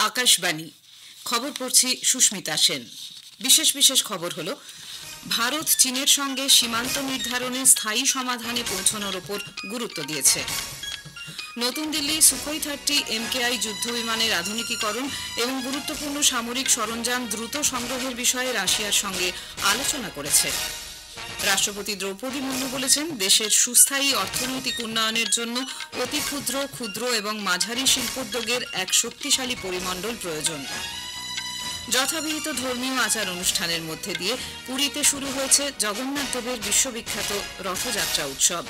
আকাশবাণী খবর পড়ছি সুস্মিতা সেন। বিশেষ বিশেষ খবর হলো, ভারত চীনের সঙ্গে সীমান্ত নির্ধারণে স্থায়ী সমাধানে পৌঁছানোর ওপর গুরুত্ব দিয়েছে। নতুন দিল্লি সুখোই 30 MKI যুদ্ধ বিমানের আধুনিকীকরণ এবং গুরুত্বপূর্ণ সামরিক সরঞ্জাম দ্রুত সংগ্রহের বিষয়ে রাশিয়ার সঙ্গে আলোচনা করেছে। রাষ্ট্রপতি দ্রৌপদী মুর্মু বলেছেন, দেশের সুস্থায়ী অর্থনৈতিক উন্নয়নের জন্য অতি ক্ষুদ্র, ক্ষুদ্র এবং মাঝারি শিল্পোদ্যোগের এক শক্তিশালী পরিমণ্ডল প্রয়োজন। যথাবিহিত ধর্মীয় আচার অনুষ্ঠানের মধ্যে দিয়ে পুরীতে শুরু হয়েছে জগন্নাথ দেবের বিশ্ববিখ্যাত রথযাত্রা উৎসব।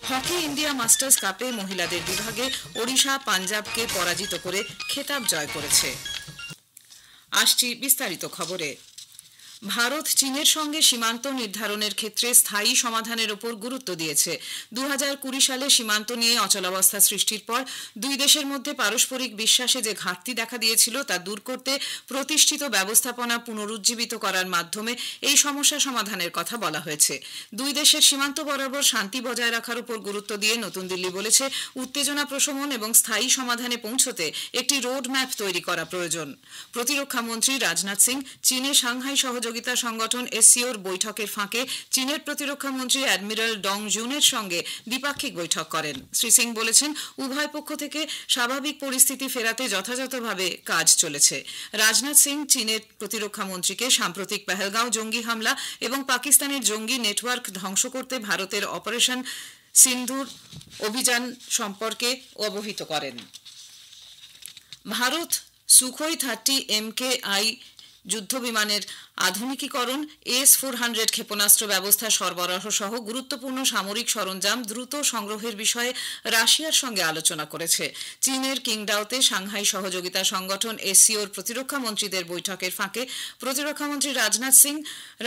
হকি ইন্ডিয়া মাস্টার্স কাপে মহিলাদের বিভাগে ওড়িশা পাঞ্জাবকে পরাজিত করে খেতাব জয় করেছে। আসছি বিস্তারিত খবরে। ভারত চীনের সঙ্গে সীমান্ত নির্ধারণের ক্ষেত্রে স্থায়ী সমাধানের ওপর গুরুত্ব দিয়েছে। 2020 সালে সীমান্ত নিয়ে অচলাবস্থা সৃষ্টির পর দুই দেশের মধ্যে পারস্পরিক বিশ্বাসে যে ঘাটতি দেখা দিয়েছিল তা দূর করতে প্রতিষ্ঠিত ব্যবস্থাপনা পুনরুজ্জীবিত করার মাধ্যমে এই সমস্যা সমাধানের কথা বলা হয়েছে। দুই দেশের সীমান্ত বরাবর শান্তি বজায় রাখার উপর গুরুত্ব দিয়ে নতুন দিল্লি বলেছে, উত্তেজনা প্রশমন এবং স্থায়ী সমাধানে পৌঁছতে একটি রোড ম্যাপ তৈরি করা প্রয়োজন। প্রতিরক্ষা মন্ত্রী রাজনাথ সিং চীনে সাংহাই সহযোগিতা সংগঠন SCOর বৈঠকের ফাঁকে চীনের প্রতিরক্ষা মন্ত্রী অ্যাডমিরাল ডং জুনের সঙ্গে দ্বিপাক্ষিক বৈঠক করেন। শ্রী সিং বলেছেন, উভয় পক্ষ থেকে স্বাভাবিক পরিস্থিতি ফেরাতে যথাযথভাবে কাজ চলেছে। রাজনাথ সিং চীনের প্রতিরক্ষা মন্ত্রীকে সাম্প্রতিক পেহেলগাঁও জঙ্গি হামলা এবং পাকিস্তানের জঙ্গি নেটওয়ার্ক ধ্বংস করতে ভারতের অপারেশন সিন্ধুর অভিযান সম্পর্কে অবহিত করেন। ভারত সুখোই 30 MKI যুদ্ধ বিমানের আধুনিকীকরণ, S-400 ক্ষেপণাস্ত্র ব্যবস্থা সরবরাহ সহ গুরুত্বপূর্ণ সামরিক সরঞ্জাম দ্রুত সংগ্রহের বিষয়ে রাশিয়ার সঙ্গে আলোচনা করেছে। চীনের কিংডাওতে সাংহাই সহযোগিতা সংগঠন SCOর প্রতিরক্ষা মন্ত্রীদের বৈঠকের ফাঁকে প্রতিরক্ষামন্ত্রী রাজনাথ সিং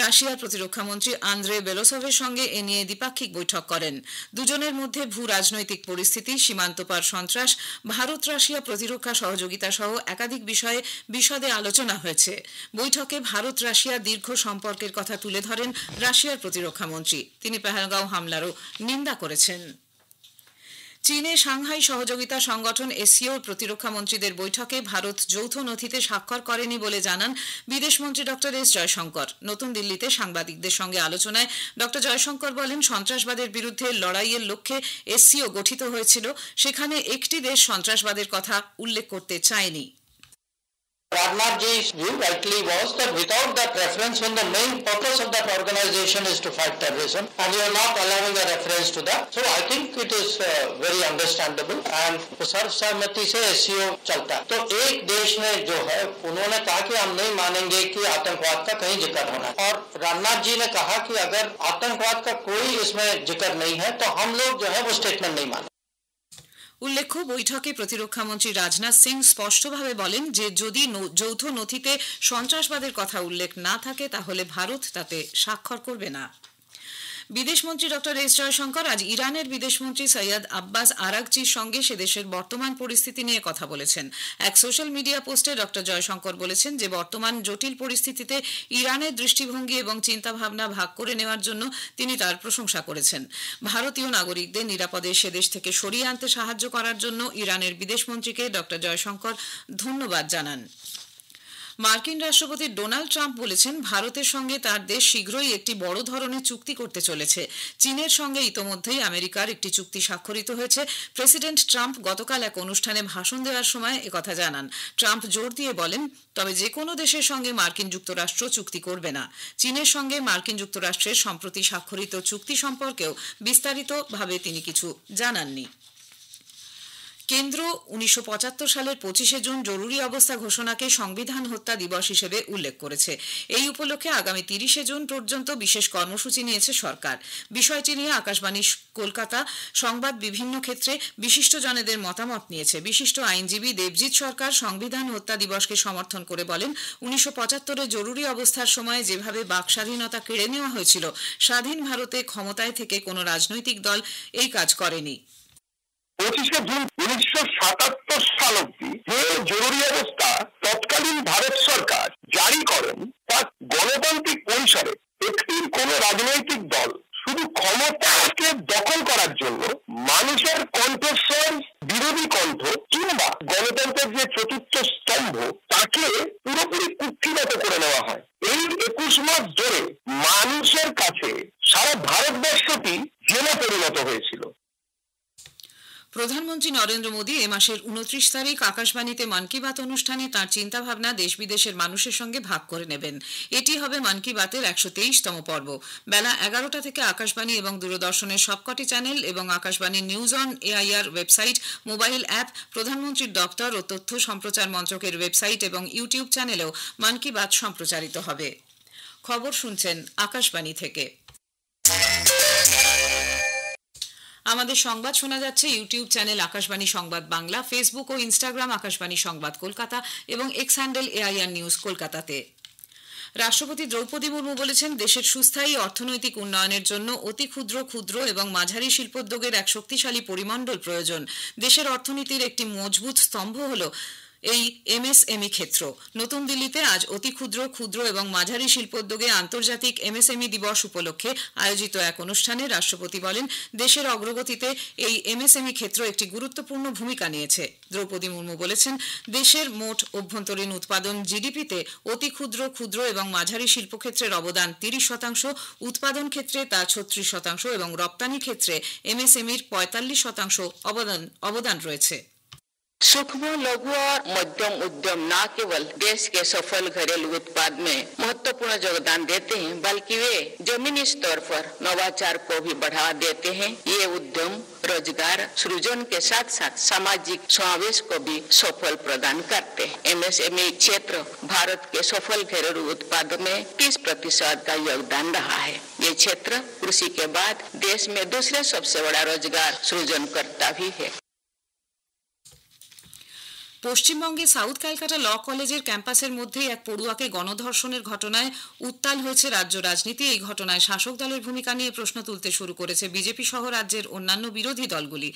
রাশিয়ার প্রতিরক্ষামন্ত্রী আন্দ্রে বেলোসভের সঙ্গে এ নিয়ে দ্বিপাক্ষিক বৈঠক করেন। দুজনের মধ্যে ভূ রাজনৈতিক পরিস্থিতি, সীমান্তপার সন্ত্রাস, ভারত রাশিয়া প্রতিরক্ষা সহযোগিতা সহ একাধিক বিষয়ে বিশদে আলোচনা হয়েছে। বৈঠকে ভারত রাশিয়া দীর্ঘ সম্পর্কের কথা তুলে ধরেন রাশিয়ার প্রতিরক্ষা মন্ত্রী। তিনি পেহেলগাঁও হামলারও নিন্দা করেছেন। চীনে সাংহাই সহযোগিতা সংগঠন SCOর প্রতিরক্ষা মন্ত্রীদের বৈঠকে ভারত যৌথ নথিতে স্বাক্ষর করেনি বলে জানান বিদেশমন্ত্রী ডক্টর S জয়শঙ্কর। নতুন দিল্লিতে সাংবাদিকদের সঙ্গে আলোচনায় ডক্টর জয়শঙ্কর বলেন, সন্ত্রাসবাদের বিরুদ্ধে লড়াইয়ের লক্ষ্যে SCO গঠিত হয়েছিল, সেখানে একটি দেশ সন্ত্রাসবাদের কথা উল্লেখ করতে চায়নি। Rajnath Ji's view rightly was that without that reference, when the main purpose of that organization is to fight terrorism, and you are not allowing a reference to that, so I think it is very understandable and सर्वसम्मति से SCO चलता है। तो एक देश में जो है उन्होंने कहा कि हम नहीं मानेंगे कि आतंकवाद का कहीं जिक्र होना है, और राजनाथ जी ने कहा कि अगर आतंकवाद का कोई इसमें जिक्र नहीं है तो हम लोग जो है वो स्टेटमेंट नहीं माने। উল্লেখ্য, বৈঠকে প্রতিরক্ষামন্ত্রী রাজনাথ সিং স্পষ্টভাবে বলেন যে যদি যৌথ নথিতে সন্ত্রাসবাদের কথা উল্লেখ না থাকে তাহলে ভারত তাতে স্বাক্ষর করবে না। বিদেশমন্ত্রী ডক্টর S জয়শঙ্কর আজ ইরানের বিদেশমন্ত্রী সৈয়দ আব্বাস আরাগচির সঙ্গে সে দেশের বর্তমান পরিস্থিতি নিয়ে কথা বলেছেন। এক সোশ্যাল মিডিয়া পোস্টে ডক্টর জয়শঙ্কর বলেছেন যে বর্তমান জটিল পরিস্থিতিতে ইরানের দৃষ্টিভঙ্গি এবং চিন্তাভাবনা ভাগ করে নেওয়ার জন্য তিনি তার প্রশংসা করেছেন। ভারতীয় নাগরিকদের নিরাপদে সে দেশ থেকে সরিয়ে আনতে সাহায্য করার জন্য ইরানের বিদেশমন্ত্রীকে ডক্টর জয়শঙ্কর ধন্যবাদ জানান। মার্কিন রাষ্ট্রপতি ডোনাল্ড ট্রাম্প বলেছেন, ভারতের সঙ্গে তার দেশ শীঘ্রই একটি বড় ধরনের চুক্তি করতে চলেছে। চীনের সঙ্গে ইতোমধ্যেই আমেরিকার একটি চুক্তি স্বাক্ষরিত হয়েছে। প্রেসিডেন্ট ট্রাম্প গতকাল এক অনুষ্ঠানে ভাষণ দেওয়ার সময় একথা জানান। ট্রাম্প জোর দিয়ে বলেন, তবে যে কোনো দেশের সঙ্গে মার্কিন যুক্তরাষ্ট্র চুক্তি করবে না। চীনের সঙ্গে মার্কিন যুক্তরাষ্ট্রের সম্প্রতি স্বাক্ষরিত চুক্তি সম্পর্কেও বিস্তারিতভাবে তিনি কিছু জানাননি। কেন্দ্র 1975 সালের 25শে জুন জরুরি অবস্থা ঘোষণাকে সংবিধান হত্যা দিবস হিসেবে উল্লেখ করেছে। এই উপলক্ষে আগামী 30শে জুন পর্যন্ত বিশেষ কর্মসূচি নিয়েছে সরকার। বিষয়টি নিয়ে আকাশবাণী কলকাতা সংবাদ বিভিন্ন ক্ষেত্রে বিশিষ্টজনেদের মতামত নিয়েছে। বিশিষ্ট আইনজীবী দেবজিৎ সরকার সংবিধান হত্যা দিবসকে সমর্থন করে বলেন, 1975-এ জরুরি অবস্থার সময় যেভাবে বাকস্বাধীনতা কেড়ে নেওয়া হয়েছিল, স্বাধীন ভারতে ক্ষমতায় থেকে কোনো রাজনৈতিক দল এই কাজ করেনি। 25শে জুন 1977 সাল অব্দি যে জরুরি অবস্থা তৎকালীন ভারত সরকার জারি করেন তা গণতান্ত্রিক পরিসরে একটি কোন রাজনৈতিক দল শুধু ক্ষমতাকে দখল করার জন্য মানুষের কণ্ঠস্বর বিরোধী বিপ্লবী কণ্ঠ কিংবা গণতন্ত্রের যে চতুর্থ স্তম্ভ তাকে পুরোপুরি কুক্ষিগত করে নেওয়া হয়। এই 21 মাস ধরে মানুষের কাছে সারা ভারতবর্ষটি জেলে পরিণত হয়েছিল। প্রধানমন্ত্রী নরেন্দ্র মোদী এ মাসের 29 তারিখ আকাশবাণীতে মন কি বাত অনুষ্ঠানে তাঁর চিন্তাভাবনা দেশ বিদেশের মানুষের সঙ্গে ভাগ করে নেবেন। এটি হবে মন কি বাতের 123তম পর্ব। বেলা 11টা থেকে আকাশবাণী এবং দূরদর্শনের সবকটি চ্যানেল এবং Akashvani news on AIR website, mobile app, প্রধানমন্ত্রীর দপ্তর ও তথ্য সম্প্রচার মন্ত্রকের ওয়েবসাইট এবং ইউটিউব চ্যানেলেও মন কি বাত সম্প্রচারিত হবে। খবর শুনছেন আকাশবাণী থেকে। আমাদের সংবাদ শোনা যাচ্ছে ইউটিউব চ্যানেল আকাশবাণী সংবাদ বাংলা, ফেসবুক ও ইনস্টাগ্রাম আকাশবাণী সংবাদ কলকাতা এবং এক্স হ্যান্ডেল এআইআর নিউজ কলকাতাতে। রাষ্ট্রপতি দ্রৌপদী মুর্মু বলেছেন, দেশের সুস্থায়ী অর্থনৈতিক উন্নয়নের জন্য অতি ক্ষুদ্র ক্ষুদ্র এবং মাঝারি শিল্পোদ্যোগের এক শক্তিশালী পরিমণ্ডল প্রয়োজন। দেশের অর্থনীতির একটি মজবুত স্তম্ভ হল এই এমএসএমই ক্ষেত্র। নতুন দিল্লিতে আজ অতি ক্ষুদ্র ক্ষুদ্র এবং মাঝারি শিল্পোদ্যোগে আন্তর্জাতিক এমএসএমই দিবস উপলক্ষে আয়োজিত এক অনুষ্ঠানে রাষ্ট্রপতি বলেন, দেশের অগ্রগতিতে এই এমএসএমই ক্ষেত্র একটি গুরুত্বপূর্ণ ভূমিকা নিয়েছে। দ্রৌপদী মুর্মু বলেছেন, দেশের মোট অভ্যন্তরীণ উৎপাদন জিডিপিতে অতি ক্ষুদ্র ক্ষুদ্র এবং মাঝারি শিল্পক্ষেত্রের অবদান 30%, উৎপাদন ক্ষেত্রে তা 36% এবং রপ্তানি ক্ষেত্রে এমএসএমইর 45% অবদান রয়েছে। सूक्ष्म लघु और मध्यम उद्यम न केवल देश के सफल घरेलू उत्पाद में महत्वपूर्ण योगदान देते हैं, बल्कि वे जमीनी स्तर पर नवाचार को भी बढ़ावा देते हैं। ये उद्यम रोजगार सृजन के साथ साथ सामाजिक समावेश को भी सफल प्रदान करते हैं। एमएसएमई क्षेत्र भारत के सफल घरेलू उत्पादों में 30% का योगदान रहा है। ये क्षेत्र कृषि के बाद देश में दूसरे सबसे बड़ा रोजगार सृजन करता भी है। পশ্চিমবঙ্গে সাউথ ক্যালকাটা ল কলেজের ক্যাম্পাসের মধ্যেই এক পড়ুয়াকে গণধর্ষণের ঘটনায় উত্তাল হয়েছে রাজ্য রাজনীতি। এই ঘটনায় শাসক দলের ভূমিকা নিয়ে প্রশ্ন তুলতে শুরু করেছে বিজেপি সহ রাজ্যের অন্যান্য বিরোধী দলগুলি।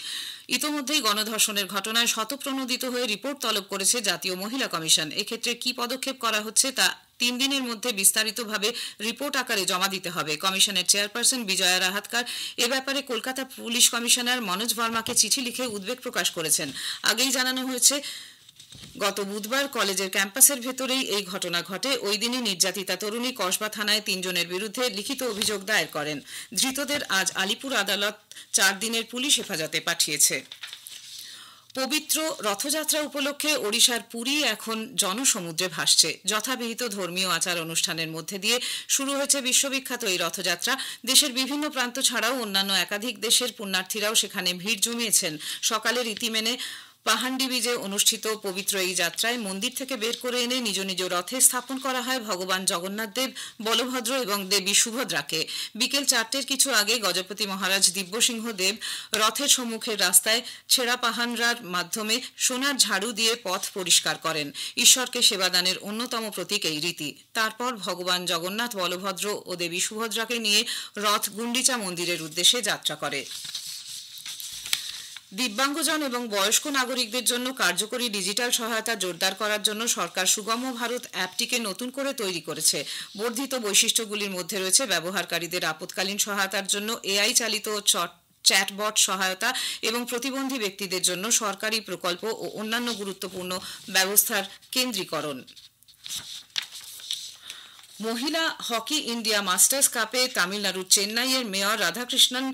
ইতোমধ্যেই গণধর্ষণের ঘটনায় স্বতঃপ্রণোদিত হয়ে রিপোর্ট তলব করেছে জাতীয় মহিলা কমিশন। এক্ষেত্রে কি পদক্ষেপ করা হচ্ছে তা 3 দিনের মধ্যে বিস্তারিতভাবে রিপোর্ট আকারে জমা দিতে হবে। কমিশনের চেয়ারপারসন বিজয়া রাহাতকার এ ব্যাপারে কলকাতা পুলিশ কমিশনার মনোজ ভার্মাকে চিঠি লিখে উদ্বেগ প্রকাশ করেছেন। আগেই জানানো হয়েছে, গত বুধবার কলেজের ক্যাম্পাসের ভেতরেই এই ঘটনা ঘটে। ওই দিনই নির্যাতিতা তরুণী কসবা থানায় 3 জনের বিরুদ্ধে লিখিত অভিযোগ দায়ের করেন। ধৃতদের আজ আলিপুর আদালত 4 দিনের পুলিশ হেফাজতে পাঠিয়েছে। পবিত্র রথযাত্রা উপলক্ষে ওড়িশার পুরী এখন জনসমুদ্রে ভাসছে। যথাবিহিত ধর্মীয় আচার অনুষ্ঠানের মধ্যে দিয়ে শুরু হয়েছে বিশ্ববিখ্যাত এই রথযাত্রা। দেশের বিভিন্ন প্রান্ত ছাড়াও অন্যান্য একাধিক দেশের পুণ্যার্থীরাও সেখানে ভিড় জমিয়েছেন। সকালে রীতি মেনে পাহান্ডি বীজে অনুষ্ঠিত পবিত্র এই যাত্রায় মন্দির থেকে বের করে এনে নিজ নিজ রথে স্থাপন করা হয় ভগবান জগন্নাথ দেব, বলভদ্র এবং দেবী সুভদ্রাকে। বিকেল 4টের কিছু আগে গজপতি মহারাজ দিব্যসিংহ দেব রথের সম্মুখের রাস্তায় ছেঁড়া পাহানরার মাধ্যমে সোনার ঝাড়ু দিয়ে পথ পরিষ্কার করেন। ঈশ্বরকে সেবাদানের অন্যতম প্রতীক এই রীতি। তারপর ভগবান জগন্নাথ, বলভদ্র ও দেবী সুভদ্রাকে নিয়ে রথ গুন্ডিচা মন্দিরের উদ্দেশ্যে যাত্রা করে। দিব্যাঙ্গজন এবং বয়স্ক নাগরিকদের জন্য কার্যকরী ডিজিটাল সহায়তা জোরদার করার জন্য সরকার সুগম ভারত অ্যাপটিকে নতুন করে তৈরি করেছে। বর্ধিত বৈশিষ্ট্যগুলির মধ্যে রয়েছে ব্যবহারকারীদের আপৎকালীন সহায়তার জন্য এআই চালিত চ্যাটবট সহায়তা এবং প্রতিবন্ধী ব্যক্তিদের জন্য সরকারি প্রকল্প ও অন্যান্য গুরুত্বপূর্ণ ব্যবস্থার কেন্দ্রীকরণ। মহিলা হকি ইন্ডিয়া মাস্টার্স কাপে তামিলনাড়ুর চেন্নাইয়ের মেয়র রাধাকৃষ্ণন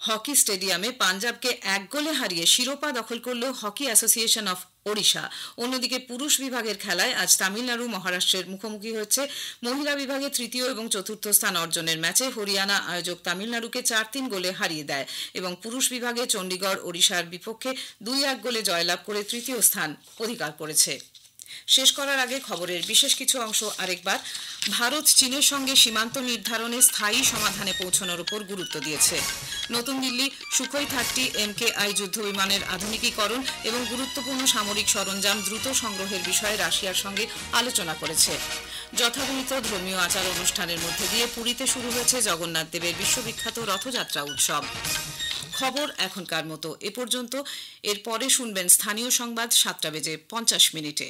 হকি স্টেডিয়ামে পাঞ্জাবকে 1 গোলে হারিয়ে শিরোপা দখল করল হকি অ্যাসোসিয়েশন অফ ওড়িশা। অন্যদিকে পুরুষ বিভাগের খেলায় আজ তামিলনাড়ু মহারাষ্ট্রের মুখোমুখি হচ্ছে। মহিলা বিভাগে 3য় এবং 4র্থ স্থান অর্জনের ম্যাচে হরিয়ানা আয়োজক তামিলনাড়ুকে 4-3 গোলে হারিয়ে দেয় এবং পুরুষ বিভাগে চণ্ডীগড় ওড়িশার বিপক্ষে 2-1 গোলে জয়লাভ করে 3য় স্থান অধিকার করেছে। শেষ করার আগে খবরের বিশেষ কিছু অংশ আরেকবার। ভারত চীনের সঙ্গে সীমান্ত নির্ধারণে স্থায়ী সমাধানে পৌঁছানোর উপর গুরুত্ব দিয়েছে। নতুন দিল্লি সুখোই 30 MKI যুদ্ধবিমানের আধুনিকীকরণ এবং গুরুত্বপূর্ণ সামরিক সরঞ্জাম দ্রুত সংগ্রহের বিষয়ে রাশিয়ার সঙ্গে আলোচনা করেছে। যথাবিহিত ধর্মীয় আচার অনুষ্ঠানের মধ্যে দিয়ে পুরীতে শুরু হয়েছে জগন্নাথ দেবের বিশ্ববিখ্যাত রথযাত্রা উৎসব। খবর এখনকার মতো এ পর্যন্ত। এরপরে শুনবেন স্থানীয় সংবাদ 7টা বেজে 50 মিনিটে।